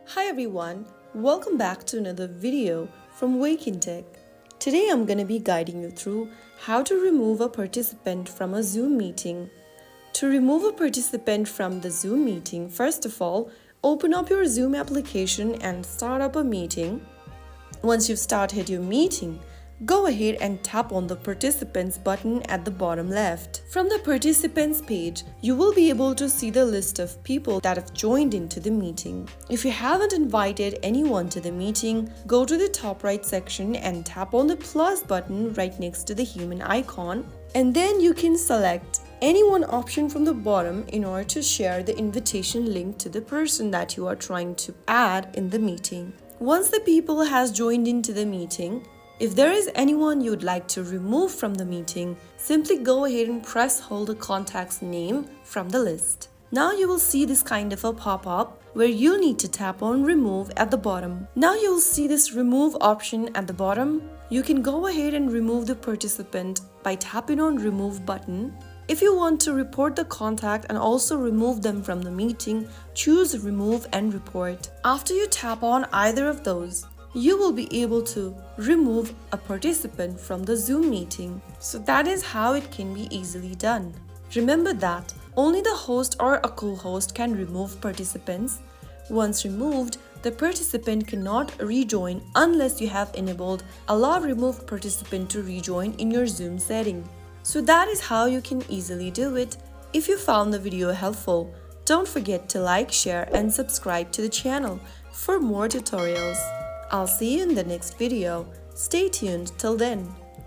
Hi everyone, welcome back to another video from Wake&Tech. Today I'm going to be guiding you through how to remove a participant from a Zoom meeting. To remove a participant from the Zoom meeting, first of all, open up your Zoom application and start up a meeting. Once you've started your meeting, go ahead and tap on the Participants button at the bottom left. From the Participants page, you will be able to see the list of people that have joined into the meeting. If you haven't invited anyone to the meeting, go to the top right section and tap on the plus button right next to the human icon, and then you can select any one option from the bottom in order to share the invitation link to the person that you are trying to add in the meeting. Once the people has joined into the meeting, if there is anyone you'd like to remove from the meeting, simply go ahead and press hold the contact's name from the list. Now you will see this kind of a pop-up where you need to tap on remove at the bottom. Now you will see this remove option at the bottom. You can go ahead and remove the participant by tapping on remove button. If you want to report the contact and also remove them from the meeting, choose remove and report. After you tap on either of those, you will be able to remove a participant from the Zoom meeting. So that is how it can be easily done. Remember that only the host or a co-host can remove participants. Once removed, the participant cannot rejoin unless you have enabled allow remove participant to rejoin in your Zoom setting. So that is how you can easily do it. If you found the video helpful, don't forget to like, share and subscribe to the channel for more tutorials. I'll see you in the next video. Stay tuned till then.